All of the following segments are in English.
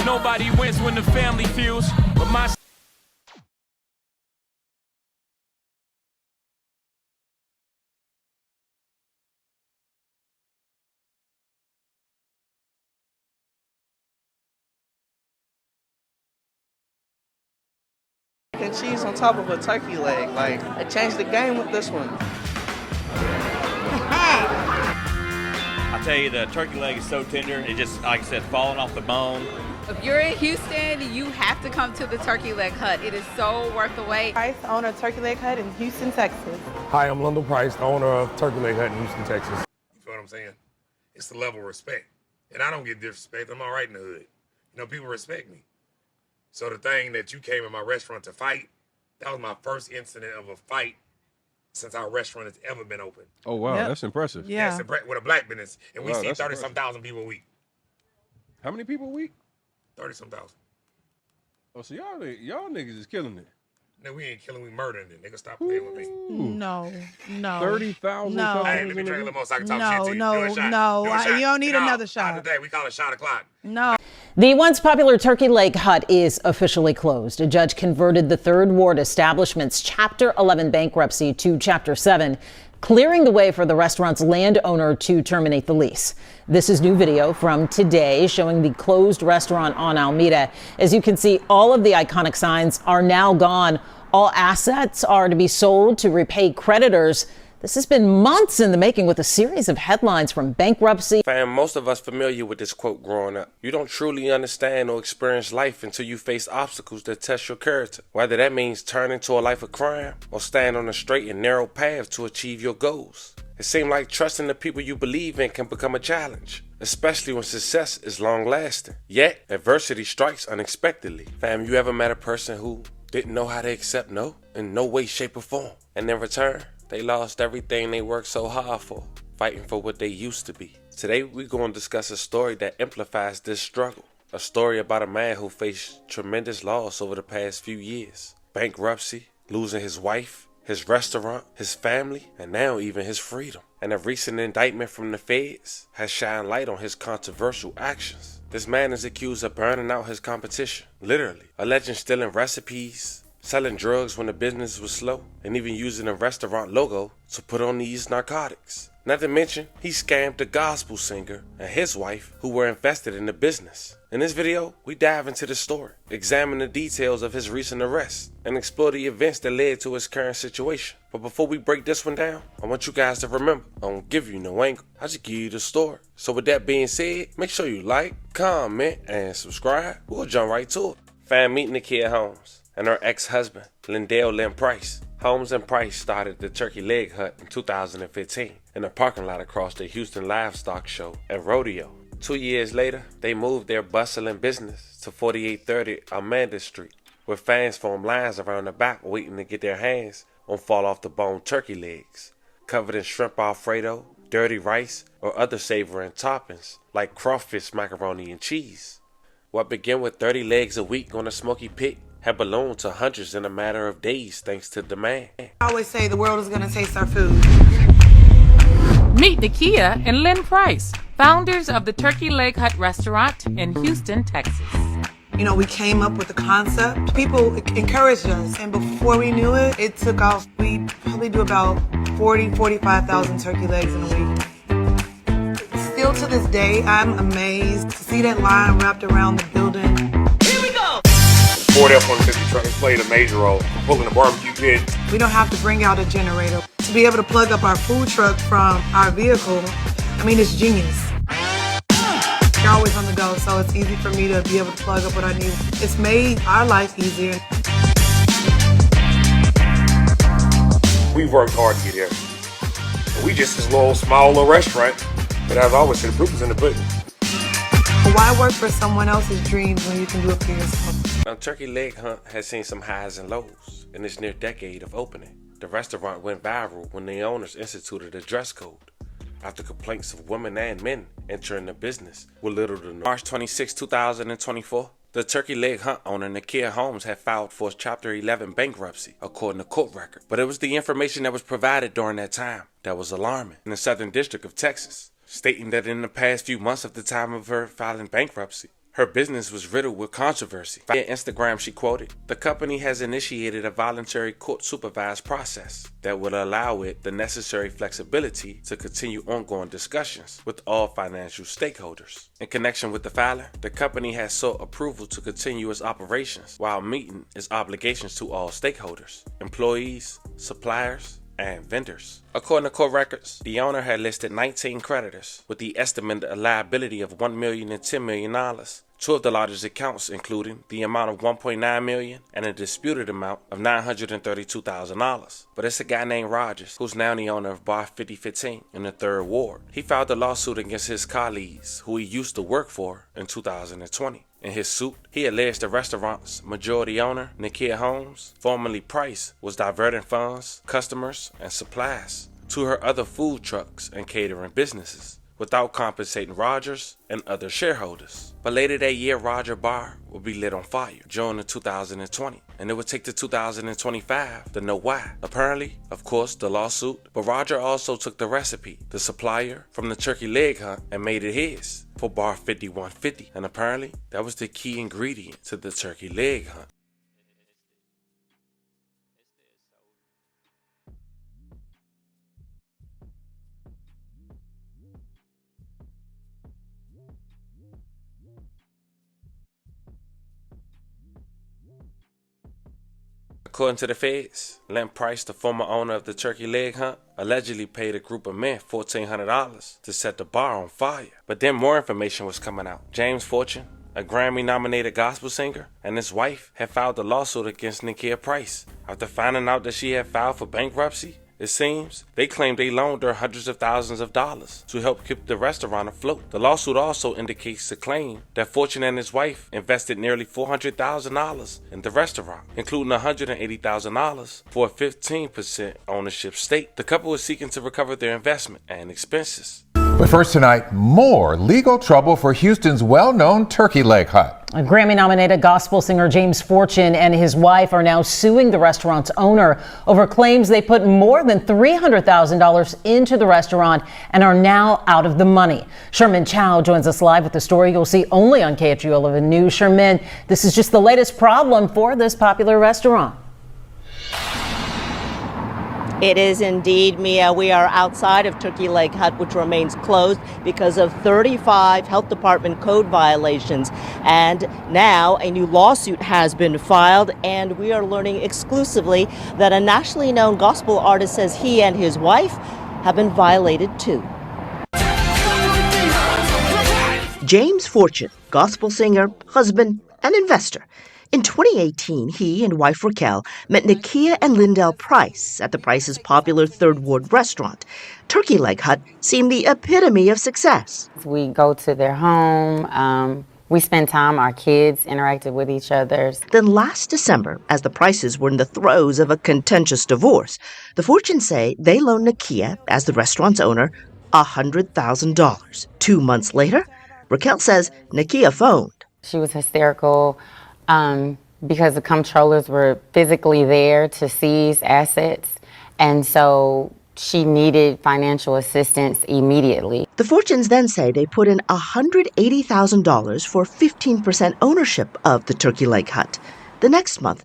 Nobody wins when the family feels, but my and cheese on top of a turkey leg. Like, I changed the game with this one. I tell you, the turkey leg is so tender. It just, like I said, falling off the bone. If you're in Houston, you have to come to the Turkey Leg Hut. It is so worth the wait. Price, owner of Turkey Leg Hut in Houston, Texas. Hi, I'm Lundell Price, owner of Turkey Leg Hut in Houston, Texas. You feel what I'm saying? It's the level of respect. And I don't get disrespect. I'm all right in the hood. You know, people respect me. So the thing that you came in my restaurant to fight, that was my first incident of a fight since our restaurant has ever been open. Oh, wow. Yep. That's impressive. Yeah. With a black business. And we Wow, see that's 30-some thousand people a week. How many people a week? 30-some thousand. Oh, so y'all niggas is killing it. No, we ain't killing, we murdering it. Nigga, stop playing with me. No. 30,000 No. Hey, let me drink a little more so I can talk shit to you. No, Do a shot. no. Do a shot. You don't need another shot. Not today. We call it shot o'clock. No. The once popular Turkey Leg Hut is officially closed. A judge converted the Third Ward establishment's Chapter 11 bankruptcy to Chapter 7, clearing the way for the restaurant's landowner to terminate the lease. This is new video from today showing the closed restaurant on Alameda. As you can see, all of the iconic signs are now gone. All assets are to be sold to repay creditors. This has been months in the making with a series of headlines from Bankruptcy. Fam, most of us familiar with this quote growing up. You don't truly understand or experience life until you face obstacles that test your character. Whether that means turning to a life of crime or stand on a straight and narrow path to achieve your goals. It seems like trusting the people you believe in can become a challenge, especially when success is long-lasting. Yet, adversity strikes unexpectedly. Fam, you ever met a person who didn't know how to accept no in no way, shape, or form? And in return, they lost everything they worked so hard for, fighting for what they used to be. Today, we're going to discuss a story that amplifies this struggle. A story about a man who faced tremendous loss over the past few years. Bankruptcy, losing his wife, his restaurant, his family, and now even his freedom. And a recent indictment from the feds has shined light on his controversial actions. This man is accused of burning out his competition, literally, alleging stealing recipes, selling drugs when the business was slow, and even using a restaurant logo to put on these narcotics. Not to mention, he scammed a gospel singer and his wife who were invested in the business. In this video, we dive into the story, examine the details of his recent arrest, and explore the events that led to his current situation. But before we break this one down, I want you guys to remember, I don't give you no angle, I just give you the story. So with that being said, make sure you like, comment, and subscribe. We'll jump right to it. Fam, meeting Nakia Holmes and her ex-husband, Lindell Lynn Price. Holmes and Price started the Turkey Leg Hut in 2015 in a parking lot across the Houston Livestock Show and Rodeo. 2 years later, they moved their bustling business to 4830 Amanda Street, where fans formed lines around the back waiting to get their hands on fall-off-the-bone turkey legs, covered in shrimp Alfredo, dirty rice, or other savory toppings like crawfish, macaroni, and cheese. What began with 30 legs a week on a smoky pit had ballooned to hundreds in a matter of days thanks to demand. I always say the world is going to taste our food. Meet Nakia and Lynn Price, founders of the Turkey Leg Hut restaurant in Houston, Texas. You know, we came up with the concept. People encouraged us, and before we knew it, it took off. We probably do about 45,000 turkey legs in a week. Still to this day, I'm amazed to see that line wrapped around the building. Here we go! Ford F-150 truck has played a major role pulling the barbecue pit. We don't have to bring out a generator. To be able to plug up our food truck from our vehicle, I mean, it's genius. You're always on the go, so it's easy for me to be able to plug up what I need. It's made our life easier. We've worked hard to get here. We just this small little restaurant, but as I always say, the proof is in the pudding. Why work for someone else's dreams when you can do it for yourself? Now, Turkey Leg Hut has seen some highs and lows in its near decade of opening. The restaurant went viral when the owners instituted a dress code after complaints of women and men entering the business with little to no. March 26, 2024, the Turkey Leg Hut owner Nakia Holmes had filed for Chapter 11 bankruptcy, according to court record. But it was the information that was provided during that time that was alarming. In the Southern District of Texas, stating that in the past few months of the time of her filing bankruptcy, Her business was riddled with controversy. Via Instagram, she quoted, "The company has initiated a voluntary court-supervised process that will allow it the necessary flexibility to continue ongoing discussions with all financial stakeholders. In connection with the filing, the company has sought approval to continue its operations while meeting its obligations to all stakeholders, employees, suppliers, and vendors." According to court records, the owner had listed 19 creditors with the estimated liability of $1 million and $10 million. Two of the largest accounts including the amount of $1.9 million and a disputed amount of $932,000. But it's a guy named Rogers, who's now the owner of Bar 5015 in the 3rd Ward. He filed a lawsuit against his colleagues, who he used to work for, in 2020. In his suit, he alleged the restaurant's majority owner, Nakia Holmes, formerly Price, was diverting funds, customers, and supplies to her other food trucks and catering businesses without compensating Rogers and other shareholders. But later that year, Roger Bar would be lit on fire during the 2020, and it would take to 2025 to know why. Apparently, of course, the lawsuit, but Roger also took the recipe, the supplier, from the turkey leg hunt and made it his for Bar 5150, and apparently that was the key ingredient to the turkey leg hunt. According to the feds, Lynn Price, the former owner of the turkey leg hunt, allegedly paid a group of men $1,400 to set the bar on fire. But then more information was coming out. James Fortune, a Grammy-nominated gospel singer, and his wife had filed a lawsuit against Nakia Price. After finding out that she had filed for bankruptcy, it seems they claimed they loaned her hundreds of thousands of dollars to help keep the restaurant afloat. The lawsuit also indicates the claim that Fortune and his wife invested nearly $400,000 in the restaurant, including $180,000 for a 15% ownership stake. The couple is seeking to recover their investment and expenses. But first tonight, more legal trouble for Houston's well-known turkey leg hut. A Grammy-nominated gospel singer James Fortune and his wife are now suing the restaurant's owner over claims they put more than $300,000 into the restaurant and are now out of the money. Sherman Chow joins us live with the story you'll see only on KHU 11 News. Sherman, this is just the latest problem for this popular restaurant. It is indeed, Mia. We are outside of Turkey Leg Hut, which remains closed because of 35 health department code violations. And now a new lawsuit has been filed, and we are learning exclusively that a nationally known gospel artist says he and his wife have been violated too. James Fortune, gospel singer, husband, and investor. In 2018, he and wife Raquel met Nakia and Lindell Price at the Price's popular 3rd Ward restaurant. Turkey Leg Hut seemed the epitome of success. We go to their home. We spend time, our kids interacted with each other. Then last December, as the Prices were in the throes of a contentious divorce, the Fortunes say they loaned Nakia, as the restaurant's owner, $100,000. 2 months later, Raquel says Nakia phoned. She was hysterical. Because the comptrollers were physically there to seize assets, and so she needed financial assistance immediately. The Fortunes then say they put in $180,000 for 15% ownership of the Turkey Leg Hut. The next month,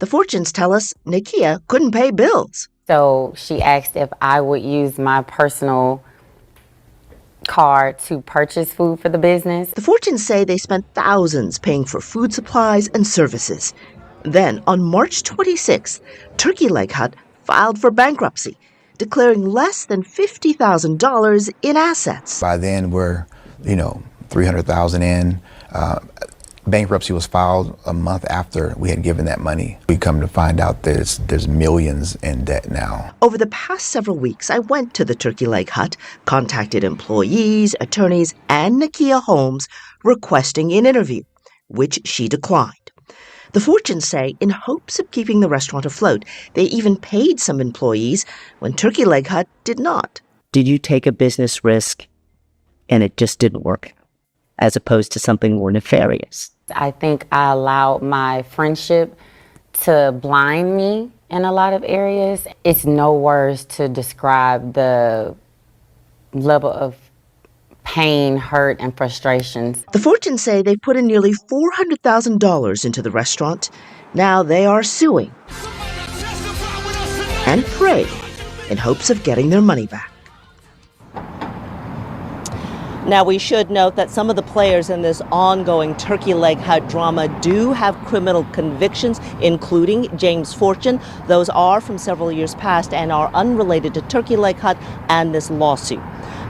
the Fortunes tell us Nakia couldn't pay bills. So she asked if I would use my personal card to purchase food for the business. The Fortunes say they spent thousands paying for food supplies and services. Then, on March 26th, Turkey Leg Hut filed for bankruptcy, declaring less than $50,000 in assets. By then, we're, $300,000 in. Bankruptcy was filed a month after we had given that money. We come to find out that there's millions in debt now. Over the past several weeks, I went to the Turkey Leg Hut, contacted employees, attorneys, and Nakia Holmes requesting an interview, which she declined. The Fortunes say in hopes of keeping the restaurant afloat, they even paid some employees when Turkey Leg Hut did not. Did you take a business risk and it just didn't work, as opposed to something more nefarious? I think I allowed my friendship to blind me in a lot of areas. It's no words to describe the level of pain, hurt, and frustrations. The Fortunes say they put in nearly $400,000 into the restaurant. Now they are suing and praying in hopes of getting their money back. Now, we should note that some of the players in this ongoing Turkey Leg Hut drama do have criminal convictions, including James Fortune. Those are from several years past and are unrelated to Turkey Leg Hut and this lawsuit.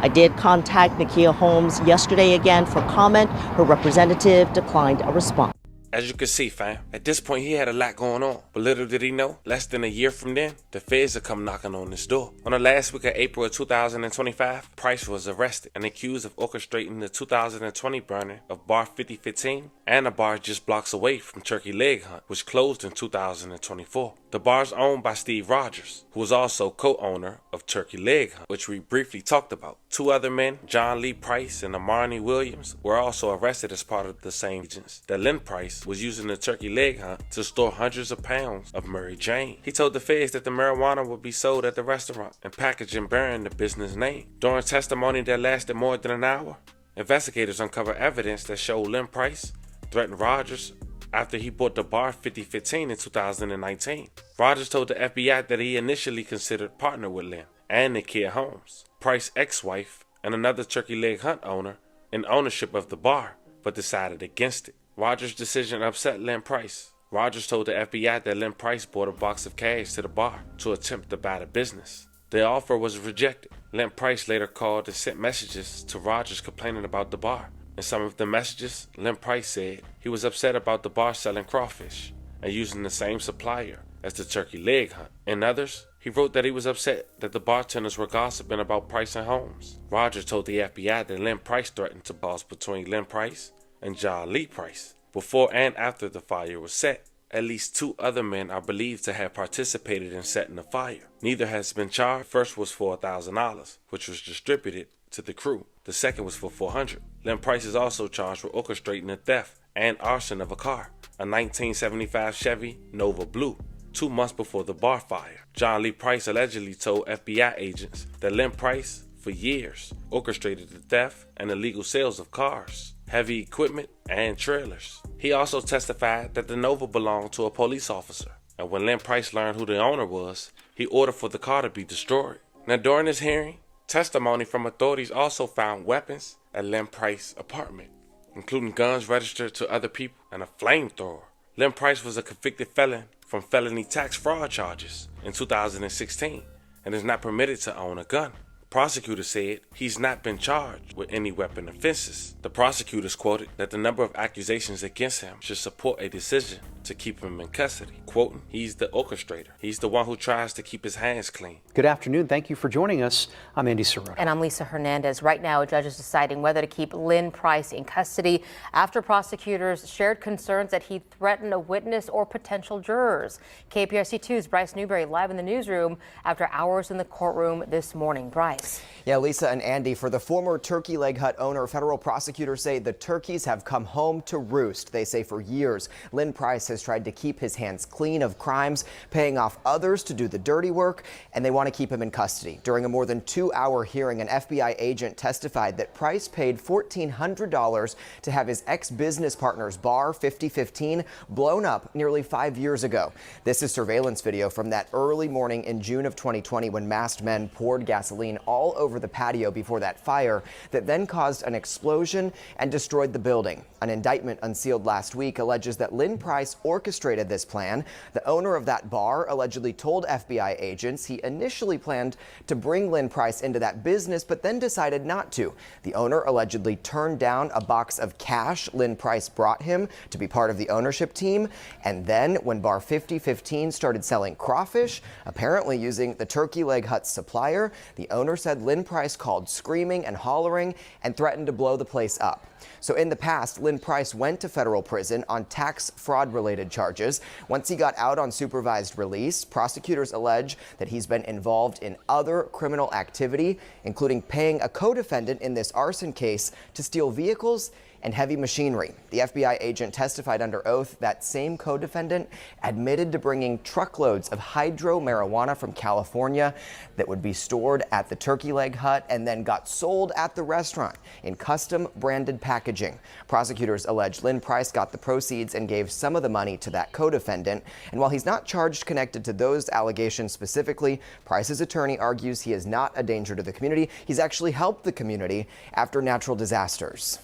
I did contact Nakia Holmes yesterday again for comment. Her representative declined a response. As you can see, fam, at this point he had a lot going on. But little did he know, less than a year from then, the feds would come knocking on his door. On the last week of April of 2025, Price was arrested and accused of orchestrating the 2020 burning of Bar 5015 and a bar just blocks away from Turkey Leg Hut, which closed in 2024. The bar is owned by Steve Rogers, who was also co-owner of Turkey Leg Hut, which we briefly talked about. Two other men, John Lee Price and Amarni Williams, were also arrested as part of the same agents. That Lynn Price was using the Turkey Leg Hut to store hundreds of pounds of Mary Jane. He told the feds that the marijuana would be sold at the restaurant and packaged and bearing the business name. During testimony that lasted more than an hour, investigators uncovered evidence that showed Lynn Price threatened Rogers after he bought the bar 5015 in 2019. Rogers told the FBI that he initially considered partner with Lynn and Nakia Holmes, Price's ex-wife and another Turkey Leg Hut owner, in ownership of the bar, but decided against it. Rogers' decision upset Lynn Price. Rogers told the FBI that Lynn Price bought a box of cash to the bar to attempt to buy the business. The offer was rejected. Lynn Price later called and sent messages to Rogers complaining about the bar. In some of the messages, Lynn Price said he was upset about the bar selling crawfish and using the same supplier as the Turkey Leg Hut. In others, he wrote that he was upset that the bartenders were gossiping about Price and Holmes. Rogers told the FBI that Lynn Price threatened to boss between Lynn Price and John Lee Price. Before and after the fire was set, at least two other men are believed to have participated in setting the fire. Neither has been charged. First was for $1,000, which was distributed to the crew. The second was for $400. Lynn Price is also charged with orchestrating the theft and arson of a car, a 1975 Chevy Nova Blue, 2 months before the bar fire. John Lee Price allegedly told FBI agents that Lynn Price, for years, orchestrated the theft and illegal sales of cars, heavy equipment, and trailers. He also testified that the Nova belonged to a police officer, and when Lynn Price learned who the owner was, he ordered for the car to be destroyed. Now, during this hearing, testimony from authorities also found weapons at Lynn Price's apartment, including guns registered to other people and a flamethrower. Lynn Price was a convicted felon from felony tax fraud charges in 2016 and is not permitted to own a gun. Prosecutor said he's not been charged with any weapon offenses. The prosecutors quoted that the number of accusations against him should support a decision to keep him in custody. Quoting, he's the orchestrator. He's the one who tries to keep his hands clean. Good afternoon. Thank you for joining us. I'm Andy Serrano. And I'm Lisa Hernandez. Right now, a judge is deciding whether to keep Lynn Price in custody after prosecutors shared concerns that he threatened a witness or potential jurors. KPRC2's Bryce Newberry live in the newsroom after hours in the courtroom this morning. Bryce. Yeah, Lisa and Andy, for the former Turkey Leg Hut owner, federal prosecutors say the turkeys have come home to roost. They say for years, Lynn Price has tried to keep his hands clean of crimes, paying off others to do the dirty work, and they want to keep him in custody. During a more than 2-hour hearing, an FBI agent testified that Price paid $1,400 to have his ex-business partner's bar 5015 blown up nearly 5 years ago. This is surveillance video from that early morning in June of 2020 when masked men poured gasoline all over the patio before that fire that then caused an explosion and destroyed the building. An indictment unsealed last week alleges that Lynn Price orchestrated this plan. The owner of that bar allegedly told FBI agents he initially planned to bring Lynn Price into that business, but then decided not to. The owner allegedly turned down a box of cash Lynn Price brought him to be part of the ownership team. And then when Bar 5015 started selling crawfish, apparently using the Turkey Leg Hut supplier, the owner said Lynn Price called screaming and hollering and threatened to blow the place up. So in the past, Lynn Price went to federal prison on tax fraud related charges. Once he got out on supervised release, prosecutors allege that he's been involved in other criminal activity, including paying a co-defendant in this arson case to steal vehicles and heavy machinery. The FBI agent testified under oath that same co-defendant admitted to bringing truckloads of hydro marijuana from California that would be stored at the turkey leg hut and then got sold at the restaurant in custom branded packaging. Prosecutors allege Lynn Price got the proceeds and gave some of the money to that co-defendant. And while he's not charged connected to those allegations specifically, Price's attorney argues he is not a danger to the community. He's actually helped the community after natural disasters.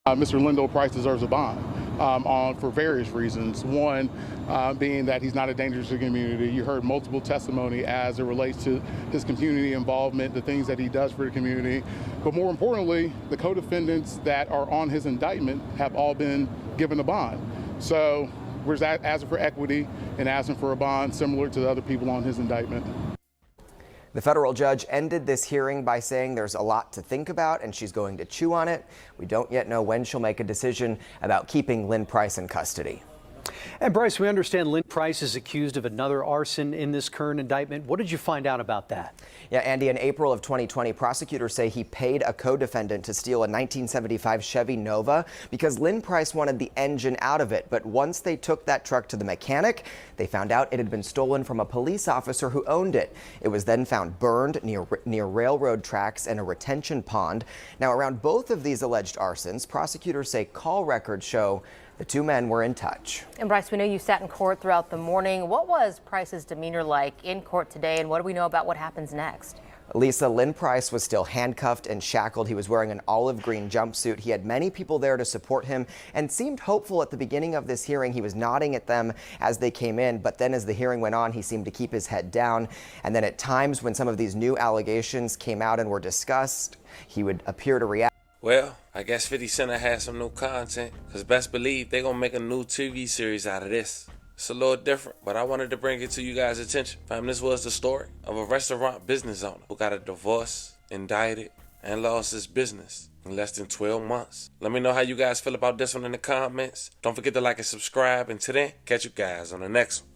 Mr. Lyndall Price deserves a bond for various reasons. One being that he's not a danger to the community. You heard multiple testimony as it relates to his community involvement, the things that he does for the community. But more importantly, the co-defendants that are on his indictment have all been given a bond. So we're asking for equity and asking for a bond similar to the other people on his indictment. The federal judge ended this hearing by saying there's a lot to think about and she's going to chew on it. We don't yet know when she'll make a decision about keeping Lynn Price in custody. And Bryce, we understand Lynn Price is accused of another arson in this current indictment. What did you find out about that? Yeah, Andy, in April of 2020, prosecutors say he paid a co-defendant to steal a 1975 Chevy Nova because Lynn Price wanted the engine out of it. But once they took that truck to the mechanic, they found out it had been stolen from a police officer who owned it. It was then found burned near railroad tracks and a retention pond. Now, around both of these alleged arsons, prosecutors say call records show the two men were in touch. And Bryce, we know you sat in court throughout the morning. What was Price's demeanor like in court today, and what do we know about what happens next? Lisa, Lynn Price was still handcuffed and shackled. He was wearing an olive green jumpsuit. He had many people there to support him and seemed hopeful at the beginning of this hearing. He was nodding at them as they came in, but then as the hearing went on, he seemed to keep his head down. And then at times when some of these new allegations came out and were discussed, he would appear to react. Well, I guess 50 Cent has some new content, because best believe they're going to make a new TV series out of this. It's a little different, but I wanted to bring it to you guys' attention. Fam, this was the story of a restaurant business owner who got a divorce, indicted, and lost his business in less than 12 months. Let me know how you guys feel about this one in the comments. Don't forget to like and subscribe, and till then, catch you guys on the next one.